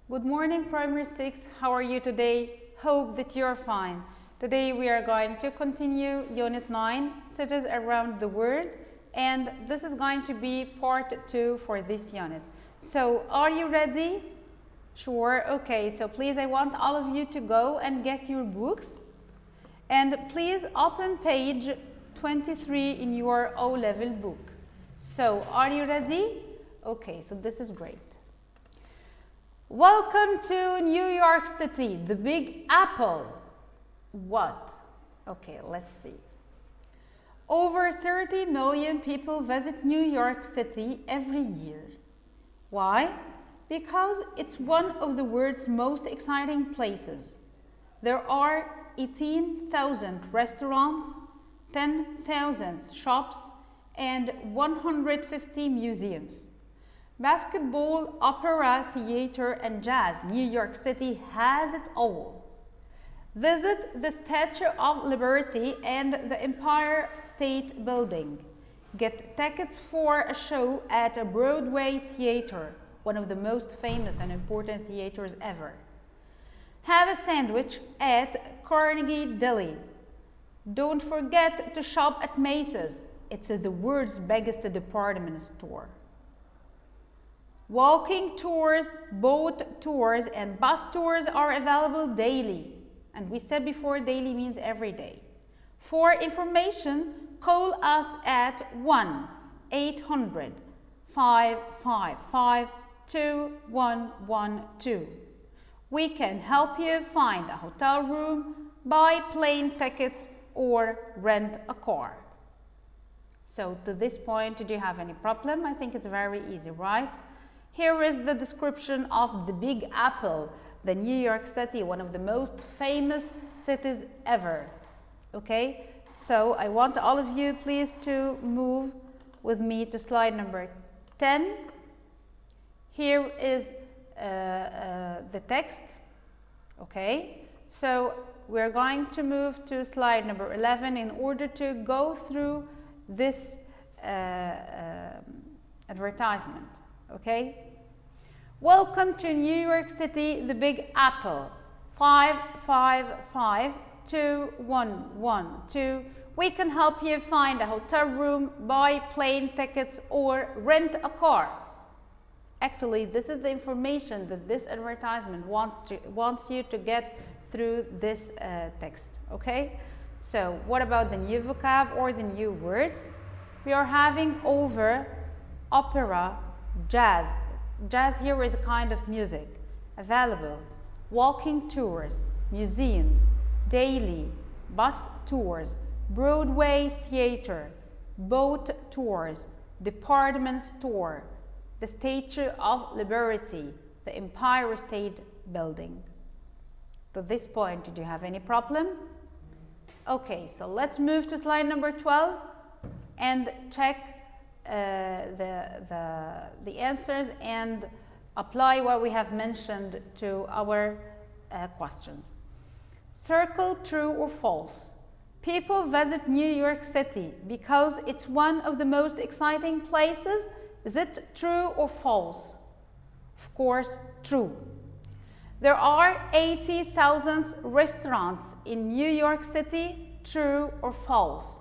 Good morning, Primary 6. How are you today? Hope that you're fine. Today we are going to continue Unit 9, Cities Around the World, and this is going to be part 2 for this unit. So, are you ready? Sure, okay. So please, I want all of you to go and get your books. And please open page 23 in your O-level book. So, are you ready? Okay, so this is great. Welcome to New York City, the Big Apple. What? Okay, let's see. Over 30 million people visit New York City every year. Why? Because it's one of the world's most exciting places. There are 18,000 restaurants, 10,000 shops, and 150 museums. Basketball, opera, theater, and jazz. New York City has it all. Visit the Statue of Liberty and the Empire State Building. Get tickets for a show at a Broadway theater, one of the most famous and important theaters ever. Have a sandwich at Carnegie Deli. Don't forget to shop at Macy's. It's the world's biggest department store. Walking tours, boat tours, and bus tours are available daily. And we said before, daily means every day. For information, call us at 1-800-555-2112. We can help you find a hotel room, buy plane tickets, or rent a car. So to this point, did you have any problem? I think it's very easy, right? Here is the description of the Big Apple, the New York City, one of the most famous cities ever. Okay, so I want all of you please to move with me to slide number 10. Here is the text. Okay, so we're going to move to slide number 11 in order to go through this advertisement. Okay. Welcome to New York City, the Big Apple. 555-2112. We can help you find a hotel room, buy plane tickets, or rent a car. Actually, this is the information that this advertisement wants you to get through this text. Okay? So, what about the new vocab or the new words? We are having over opera, jazz. Jazz here is a kind of music. Available. Walking tours, museums, daily, bus tours, Broadway theater, boat tours, department store, the Statue of Liberty, the Empire State Building. To this point, did you have any problem? Okay, so let's move to slide number 12 and check the answers and apply what we have mentioned to our questions. Circle true or false. People visit New York City because it's one of the most exciting places. Is it true or false? Of course, true. There are 80,000 restaurants in New York City. True or false?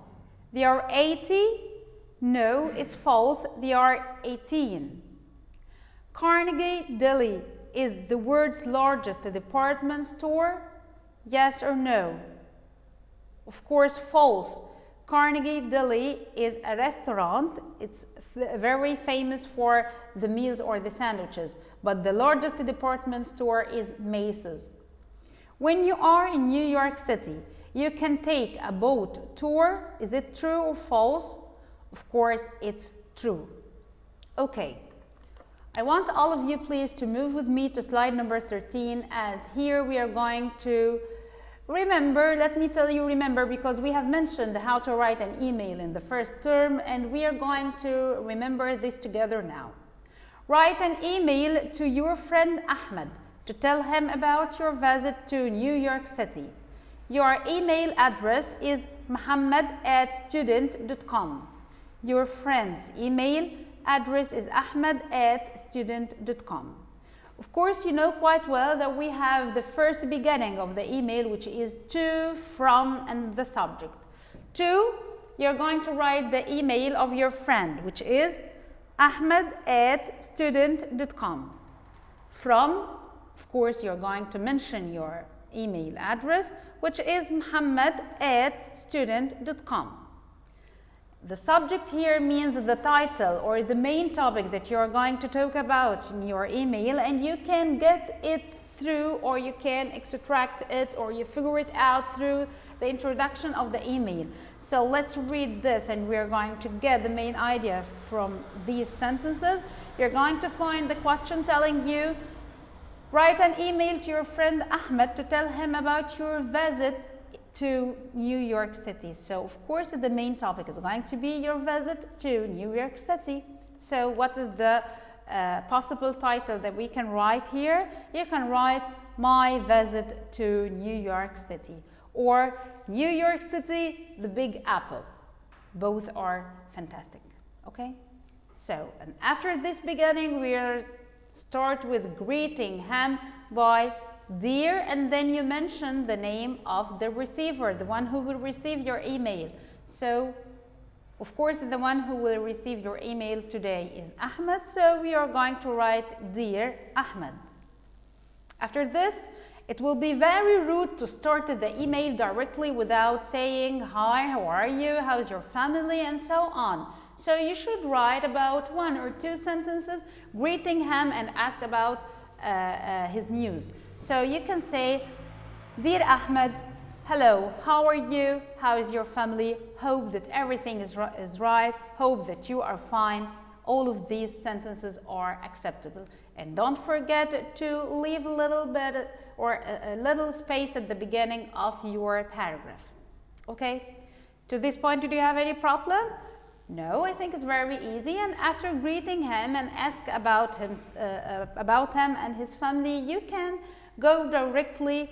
There are 80. No, it's false. There are 18. Carnegie Deli is the world's largest department store. Yes or no? Of course, false. Carnegie Deli is a restaurant. It's very famous for the meals or the sandwiches. But the largest department store is Macy's. When you are in New York City, you can take a boat tour. Is it true or false? Of course, it's true. Okay, I want all of you please to move with me to slide number 13, as here we are going to remember, let me tell you remember, because we have mentioned how to write an email in the first term, and we are going to remember this together now. Write an email to your friend Ahmed to tell him about your visit to New York City. Your email address is muhammad@student.com. Your friend's email address is ahmed@student.com. Of course, you know quite well that we have the first beginning of the email, which is to, from, and the subject. To, you're going to write the email of your friend, which is ahmed@student.com. From, of course, you're going to mention your email address, which is muhammad@student.com. The subject here means the title or the main topic that you're going to talk about in your email, and you can get it through, or you can extract it, or you figure it out through the introduction of the email. So let's read this, and we're going to get the main idea from these sentences. You're going to find the question telling you, write an email to your friend Ahmed to tell him about your visit to New York City. So of course the main topic is going to be your visit to New York City. So what is the possible title that we can write here? You can write my visit to New York City, or New York City, the Big Apple. Both are fantastic, okay? So, and after this beginning, we'll start with greeting him by dear, and then you mention the name of the receiver, the one who will receive your email. So, of course, the one who will receive your email today is Ahmed, so we are going to write Dear Ahmed. After this, it will be very rude to start the email directly without saying, hi, how are you, how's your family, and so on. So you should write about 1 or 2 sentences greeting him and ask about his news. So you can say, Dear Ahmed, hello, how are you? How is your family? Hope that everything is right. Hope that you are fine. All of these sentences are acceptable. And don't forget to leave a little bit or a little space at the beginning of your paragraph. Okay? To this point, do you have any problem? No, I think it's very easy. And after greeting him and ask about him and his family, you can go directly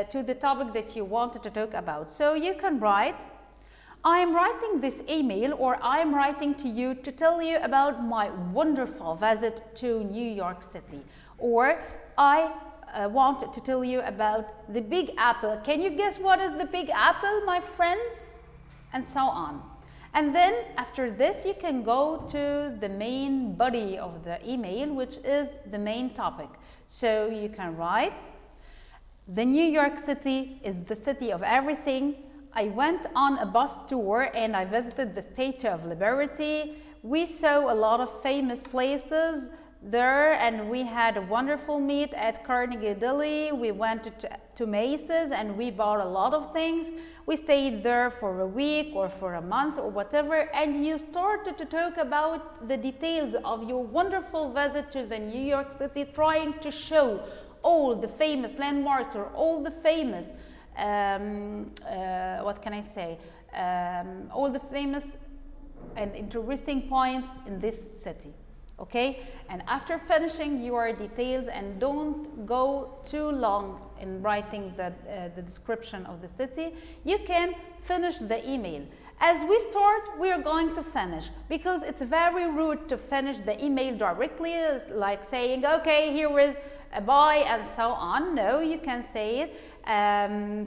to the topic that you wanted to talk about. So you can write, I am writing this email, or I am writing to you to tell you about my wonderful visit to New York City, or I want to tell you about the Big Apple. Can you guess what is the Big Apple, my friend? And so on. And then after this, you can go to the main body of the email, which is the main topic. So you can write, the New York City is the city of everything. I went on a bus tour and I visited the Statue of Liberty. We saw a lot of famous places there, and we had a wonderful meet at Carnegie Deli. We went to Macy's and we bought a lot of things. We stayed there for a week or for a month or whatever, and you started to talk about the details of your wonderful visit to the New York City, trying to show all the famous landmarks or all the famous what can I say, all the famous and interesting points in this city. Okay, and after finishing your details, and don't go too long in writing the description of the city, you can finish the email. As we start, we are going to finish, because it's very rude to finish the email directly, like saying, okay, here is a bye and so on. No, you can say it.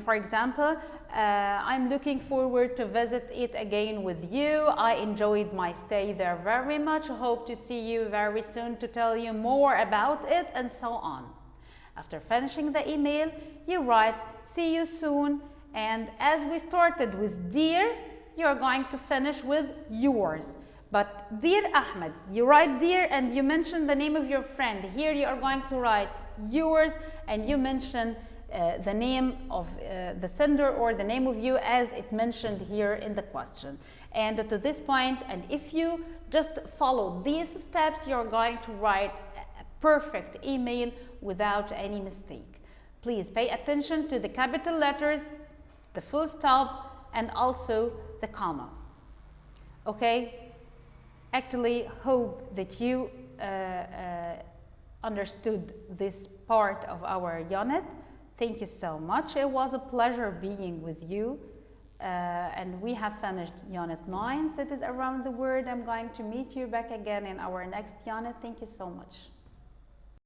For example, I'm looking forward to visit it again with you. I enjoyed my stay there very much. Hope to see you very soon to tell you more about it, and so on. After finishing the email, you write, see you soon. And as we started with dear, you're going to finish with yours. But Dear Ahmed, you write dear and you mention the name of your friend. Here you are going to write yours, and you mention the name of the sender, or the name of you as it mentioned here in the question. And to this point, and if you just follow these steps, you're going to write a perfect email without any mistake. Please pay attention to the capital letters, the full stop, and also the commas. Okay? Actually, hope that you understood this part of our unit. Thank you so much. It was a pleasure being with you. And we have finished Unit 9, Cities Around the World. I'm going to meet you back again in our next unit. Thank you so much.